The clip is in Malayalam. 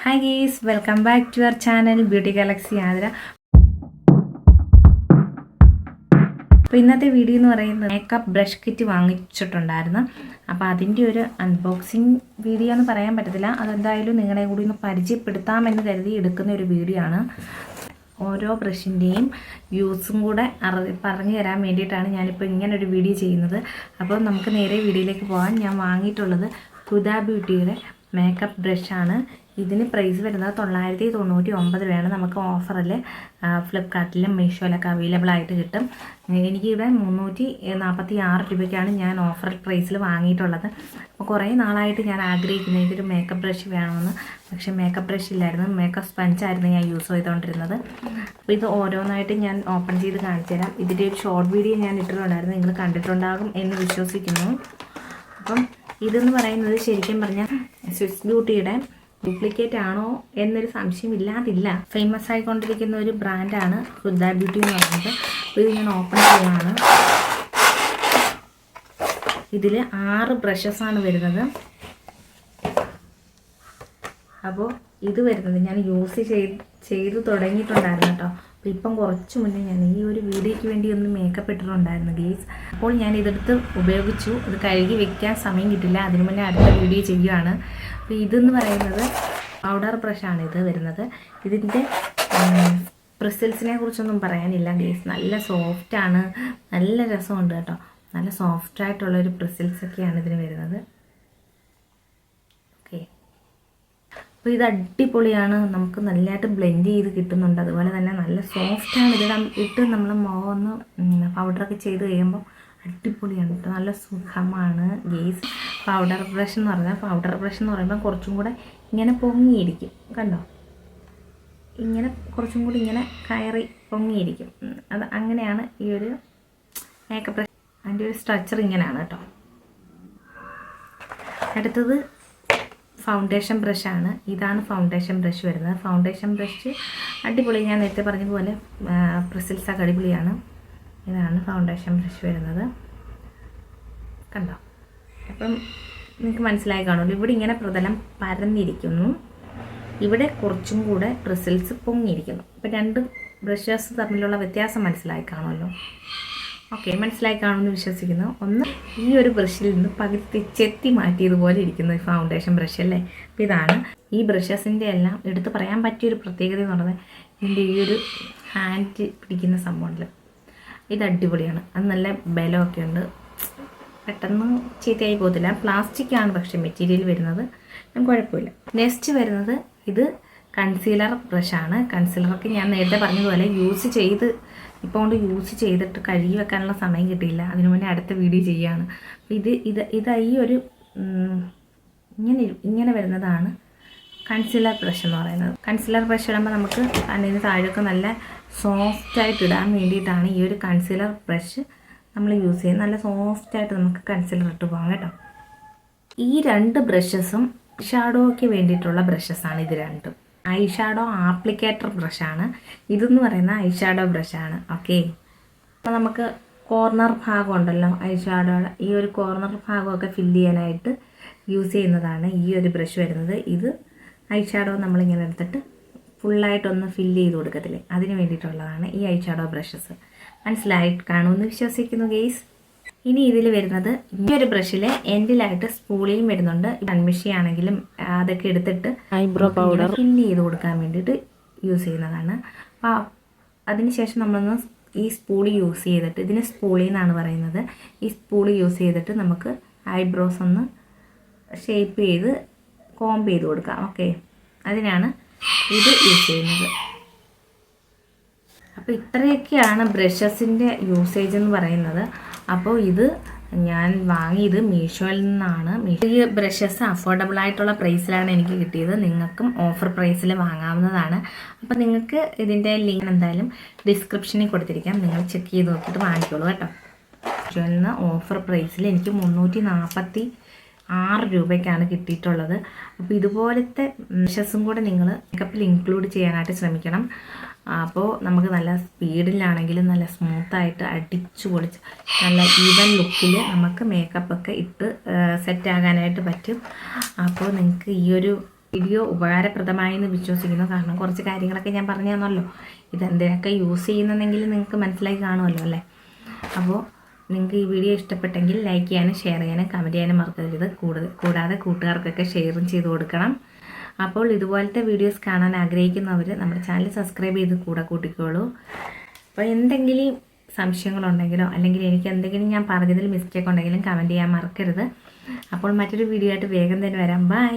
Hi guys, welcome back to our channel beauty galaxy Athira. അപ്പോൾ ഇന്നത്തെ വീഡിയോ എന്ന് പറയുന്നത് മേക്കപ്പ് ബ്രഷ് കിറ്റ് വാങ്ങിച്ചിട്ടുണ്ടായിരുന്നു. അപ്പോൾ അതിൻ്റെ ഒരു അൺബോക്സിങ് വീഡിയോ എന്ന് പറയാൻ പറ്റത്തില്ല. അതെന്തായാലും നിങ്ങളെ കൂടി ഒന്ന് പരിചയപ്പെടുത്താമെന്ന് കരുതി എടുക്കുന്ന ഒരു വീഡിയോ ആണ്. ഓരോ ബ്രഷിൻ്റെയും യൂസും കൂടെ പറഞ്ഞു തരാൻ വേണ്ടിയിട്ടാണ് ഞാനിപ്പോൾ ഇങ്ങനൊരു വീഡിയോ ചെയ്യുന്നത്. അപ്പോൾ നമുക്ക് നേരെ വീഡിയോയിലേക്ക് പോകാൻ. ഞാൻ വാങ്ങിയിട്ടുള്ളത് ഹുദ ബ്യൂട്ടിയുടെ മേക്കപ്പ് ബ്രഷാണ്. ഇതിന് പ്രൈസ് വരുന്നത് 999 രൂപയാണ്. നമുക്ക് ഓഫറിൽ ഫ്ലിപ്കാർട്ടിലും മീഷോയിലൊക്കെ അവൈലബിൾ ആയിട്ട് കിട്ടും. എനിക്കിവിടെ 346 രൂപയ്ക്കാണ് ഞാൻ ഓഫർ പ്രൈസിൽ വാങ്ങിയിട്ടുള്ളത്. അപ്പോൾ കുറേ നാളായിട്ട് ഞാൻ ആഗ്രഹിക്കുന്നത് ഇതൊരു മേക്കപ്പ് ബ്രഷ് വേണമെന്ന്. പക്ഷേ മേക്കപ്പ് ബ്രഷ് ഇല്ലായിരുന്നു, മേക്കപ്പ് സ്പഞ്ചായിരുന്നു ഞാൻ യൂസ് ചെയ്തുകൊണ്ടിരുന്നത്. അപ്പോൾ ഇത് ഓരോന്നായിട്ട് ഞാൻ ഓപ്പൺ ചെയ്ത് കാണിച്ചു തരാം. ഇതിൻ്റെ ഒരു ഷോർട്ട് വീഡിയോ ഞാൻ ഇട്ടിട്ടുണ്ടായിരുന്നു, നിങ്ങൾ കണ്ടിട്ടുണ്ടാകും എന്ന് വിശ്വസിക്കുന്നു. അപ്പം ഇതെന്ന് പറയുന്നത് ശരിക്കും പറഞ്ഞാൽ സ്വിസ് ബ്യൂട്ടിയുടെ ഡ്യൂപ്ലിക്കേറ്റ് ആണോ എന്നൊരു സംശയമില്ലാതില്ല. ഫേമസ് ആയിക്കൊണ്ടിരിക്കുന്ന ഒരു ബ്രാൻഡാണ് ഹുദ ബ്യൂട്ടി എന്ന് പറയുന്നത്. അപ്പോൾ ഇത് ഞാൻ ഓപ്പൺ ചെയ്യുകയാണ്. ഇതിൽ 6 ബ്രഷസാണ് വരുന്നത്. അപ്പോൾ ഇത് വരുന്നത് ഞാൻ യൂസ് ചെയ്ത് തുടങ്ങിയിട്ടുണ്ടായിരുന്നു കേട്ടോ. അപ്പോൾ ഇപ്പം കുറച്ച് മുന്നേ ഞാൻ ഈ ഒരു വീഡിയോയ്ക്ക് വേണ്ടി ഒന്ന് മേക്കപ്പ് ഇട്ടിട്ടുണ്ടായിരുന്നു ഗേസ്. അപ്പോൾ ഞാൻ ഇതെടുത്ത് ഉപയോഗിച്ചു. ഇത് കഴുകി വെക്കാൻ സമയം കിട്ടില്ല, അതിനു മുന്നേ അടുത്ത വീഡിയോ ചെയ്യുകയാണ്. അപ്പോൾ ഇതെന്ന് പറയുന്നത് പൗഡർ ബ്രഷാണ് ഇത് വരുന്നത്. ഇതിൻ്റെ ബ്രിസിൽസിനെ കുറിച്ചൊന്നും പറയാനില്ല ഗേസ്. നല്ല സോഫ്റ്റാണ്, നല്ല രസമുണ്ട് കേട്ടോ. നല്ല സോഫ്റ്റായിട്ടുള്ളൊരു ബ്രിസിൽസൊക്കെയാണ് ഇതിന് വരുന്നത്. ഓക്കെ, അപ്പോൾ ഇത് അടിപൊളിയാണ്. നമുക്ക് നല്ലതായിട്ട് ബ്ലെൻഡ് ചെയ്ത് കിട്ടുന്നുണ്ട്. അതുപോലെ തന്നെ നല്ല സോഫ്റ്റാണ്. ഇട്ട് നമ്മൾ മുഖമൊന്ന് പൗഡറൊക്കെ ചെയ്ത് കഴിയുമ്പോൾ അടിപൊളിയാണ് കേട്ടോ. നല്ല സുഖമാണ് ഗേസ്. പൗഡർ ബ്രഷ് എന്ന് പറയുമ്പോൾ കുറച്ചും കൂടെ ഇങ്ങനെ പൊങ്ങിയിരിക്കും, കണ്ടോ? ഇങ്ങനെ കുറച്ചും കൂടി ഇങ്ങനെ കയറി പൊങ്ങിയിരിക്കും. അത് അങ്ങനെയാണ് ഈ ഒരു മേക്കപ്പ് ബ്രഷ്. അതിൻ്റെ ഒരു സ്ട്രക്ചർ ഇങ്ങനെയാണ് കേട്ടോ. അടുത്തത് ഫൗണ്ടേഷൻ ബ്രഷാണ്. ഇതാണ് ഫൗണ്ടേഷൻ ബ്രഷ് വരുന്നത്. ഫൗണ്ടേഷൻ ബ്രഷ് അടിപൊളി. ഞാൻ നേരത്തെ പറഞ്ഞതുപോലെ ബ്രിസിൽസൊക്കെ അടിപൊളിയാണ്. ഇതാണ് ഫൗണ്ടേഷൻ ബ്രഷ് വരുന്നത്, കണ്ടോ? അപ്പം നിങ്ങൾക്ക് മനസ്സിലായി കാണുമല്ലോ. ഇവിടെ ഇങ്ങനെ പ്രതലം പരന്നിരിക്കുന്നു, ഇവിടെ കുറച്ചും കൂടെ ബ്രിസിൽസ് പൊങ്ങിയിരിക്കുന്നു. അപ്പോൾ 2 ബ്രഷസ് തമ്മിലുള്ള വ്യത്യാസം മനസ്സിലായി കാണുമല്ലോ. ഓക്കെ, മനസ്സിലായി കാണുമെന്ന് വിശ്വസിക്കുന്നു. ഒന്ന് ഈ ഒരു ബ്രഷിൽ നിന്ന് പകുതി ചെത്തി മാറ്റിയതുപോലെ ഇരിക്കുന്നു ഈ ഫൗണ്ടേഷൻ ബ്രഷ് അല്ലേ. അപ്പോൾ ഇതാണ് ഈ ബ്രഷസിൻ്റെ എല്ലാം എടുത്ത് പറയാൻ പറ്റിയൊരു പ്രത്യേകത എന്ന് പറയുന്നത് ഇതിൻ്റെ ഈ ഒരു ഹാൻഡ് പിടിക്കുന്ന സംഭവമുണ്ടല്ലോ, ഇത് അടിപൊളിയാണ്. അത് നല്ല ബലമൊക്കെ ഉണ്ട്, പെട്ടെന്ന് ചീത്തയായി പോകത്തില്ല. പ്ലാസ്റ്റിക്കാണ് പക്ഷേ മെറ്റീരിയൽ വരുന്നത്, കുഴപ്പമില്ല. നെക്സ്റ്റ് വരുന്നത് ഇത് കൺസീലർ ബ്രഷാണ്. കൺസീലറൊക്കെ ഞാൻ നേരത്തെ പറഞ്ഞതുപോലെ ഇപ്പോൾ കൊണ്ട് യൂസ് ചെയ്തിട്ട് കഴുകി വെക്കാനുള്ള സമയം കിട്ടിയില്ല. അതിനു മുന്നേ അടുത്ത വീഡിയോ ചെയ്യുകയാണ്. ഇത് ഈ ഒരു ഇങ്ങനെ വരുന്നതാണ് കൺസീലർ ബ്രഷ് എന്ന് പറയുന്നത്. കൺസീലർ ബ്രഷ് ഇടുമ്പോൾ നമുക്ക് കണ്ണിന് താഴെയൊക്കെ നല്ല സോഫ്റ്റായിട്ട് ഇടാൻ വേണ്ടിയിട്ടാണ് ഈ ഒരു കൺസീലർ ബ്രഷ് നമ്മൾ യൂസ് ചെയ്യുന്നത്. നല്ല സോഫ്റ്റായിട്ട് നമുക്ക് കൺസീലർ ഇട്ട് പോകാം കേട്ടോ. ഈ 2 ബ്രഷസും ഷാഡോയ്ക്ക് വേണ്ടിയിട്ടുള്ള ബ്രഷസാണ്. ഇത് രണ്ടും ഐ ഷാഡോ ആപ്ലിക്കേറ്റർ ബ്രഷാണ്. ഇതെന്ന് പറയുന്ന ഐ ഷാഡോ ബ്രഷാണ്. ഓക്കെ, അപ്പോൾ നമുക്ക് കോർണർ ഭാഗം ഉണ്ടല്ലോ ഐ ഷാഡോയുടെ, ഈ ഒരു കോർണർ ഭാഗമൊക്കെ ഫില്ല് ചെയ്യാനായിട്ട് യൂസ് ചെയ്യുന്നതാണ് ഈ ഒരു ബ്രഷ് വരുന്നത്. ഇത് ഐ ഷാഡോ നമ്മളിങ്ങനെ എടുത്തിട്ട് ഫുള്ളായിട്ടൊന്ന് ഫില്ല് ചെയ്ത് കൊടുക്കത്തില്ലേ, അതിന് വേണ്ടിയിട്ടുള്ളതാണ് ഈ ഐ ഷാഡോ ബ്രഷസ്. മനസ്സിലായിട്ട് കാണുമെന്ന് വിശ്വസിക്കുന്നു ഗെയ്സ്. ഇനി ഇതിൽ വരുന്നത് ഈ ഒരു ബ്രഷിൽ എൻഡിലായിട്ട് സ്പൂളിയും വരുന്നുണ്ട്. കൺമിഷി ആണെങ്കിലും അതൊക്കെ എടുത്തിട്ട് ഐബ്രോ പൗഡർ ഫില്ല് ചെയ്ത് കൊടുക്കാൻ വേണ്ടിയിട്ട് യൂസ് ചെയ്യുന്നതാണ്. അപ്പോൾ അതിനുശേഷം നമ്മളൊന്ന് ഈ സ്പൂളി യൂസ് ചെയ്തിട്ട്, ഇതിന് സ്പൂളി എന്നാണ് പറയുന്നത്, ഈ സ്പൂളി യൂസ് ചെയ്തിട്ട് നമുക്ക് ഐബ്രോസ് ഒന്ന് ഷേപ്പ് ചെയ്ത് കോംബ് ചെയ്ത് കൊടുക്കാം. ഓക്കെ, അതിനാണ് ഇത് യൂസ് ചെയ്യുന്നത്. അപ്പോൾ ഇത്രയൊക്കെയാണ് ബ്രഷസിൻ്റെ യൂസേജ് എന്ന് പറയുന്നത്. അപ്പോൾ ഇത് ഞാൻ വാങ്ങിയത് മീഷോയിൽ നിന്നാണ്. ഈ ബ്രഷസ് അഫോർഡബിൾ ആയിട്ടുള്ള പ്രൈസിലാണ് എനിക്ക് കിട്ടിയത്. നിങ്ങൾക്കും ഓഫർ പ്രൈസിൽ വാങ്ങാവുന്നതാണ്. അപ്പോൾ നിങ്ങൾക്ക് ഇതിൻ്റെ ലിങ്ക് എന്തായാലും ഡിസ്ക്രിപ്ഷനിൽ കൊടുത്തിരിക്കാം, നിങ്ങൾ ചെക്ക് ചെയ്ത് നോക്കിയിട്ട് വാങ്ങിക്കോളൂ കേട്ടോ. മീഷോയിൽ നിന്ന് ഓഫർ പ്രൈസിൽ എനിക്ക് 346 രൂപയ്ക്കാണ് കിട്ടിയിട്ടുള്ളത്. അപ്പോൾ ഇതുപോലത്തെ ബ്രഷസും കൂടെ നിങ്ങൾ മേക്കപ്പിൽ ഇൻക്ലൂഡ് ചെയ്യാനായിട്ട് ശ്രമിക്കണം. അപ്പോൾ നമുക്ക് നല്ല സ്പീഡിലാണെങ്കിലും നല്ല സ്മൂത്തായിട്ട് അടിച്ചു പൊളിച്ച് നല്ല ഈവൻ ലുക്കിൽ നമുക്ക് മേക്കപ്പൊക്കെ ഇട്ട് സെറ്റാകാനായിട്ട് പറ്റും. അപ്പോൾ നിങ്ങൾക്ക് ഈ ഒരു വീഡിയോ ഉപകാരപ്രദമായി എന്ന് വിശ്വസിക്കുന്നു. കാരണം കുറച്ച് കാര്യങ്ങളൊക്കെ ഞാൻ പറഞ്ഞു തന്നല്ലോ. ഇതെന്തിനൊക്കെ യൂസ് ചെയ്യുന്നതെങ്കിൽ നിങ്ങൾക്ക് മനസ്സിലാക്കി കാണുമല്ലോ അല്ലേ. അപ്പോൾ നിങ്ങൾക്ക് ഈ വീഡിയോ ഇഷ്ടപ്പെട്ടെങ്കിൽ ലൈക്ക് ചെയ്യാനും ഷെയർ ചെയ്യാനും കമൻറ്റ് ചെയ്യാനും മറക്കരുത്. കൂടാതെ കൂട്ടുകാർക്കൊക്കെ ഷെയറും ചെയ്ത് കൊടുക്കണം. അപ്പോൾ ഇതുപോലത്തെ വീഡിയോസ് കാണാൻ ആഗ്രഹിക്കുന്നവർ നമ്മുടെ ചാനൽ സബ്സ്ക്രൈബ് ചെയ്ത് കൂട്ടിക്കോളൂ. അപ്പോൾ എന്തെങ്കിലും സംശയങ്ങളുണ്ടെങ്കിലോ അല്ലെങ്കിൽ എനിക്ക് എന്തെങ്കിലും ഞാൻ പറഞ്ഞതിൽ മിസ്റ്റേക്ക് ഉണ്ടെങ്കിലും കമൻറ്റ് ചെയ്യാൻ മറക്കരുത്. അപ്പോൾ മറ്റൊരു വീഡിയോ ആയിട്ട് വേഗം തന്നെ വരാം. ബൈ.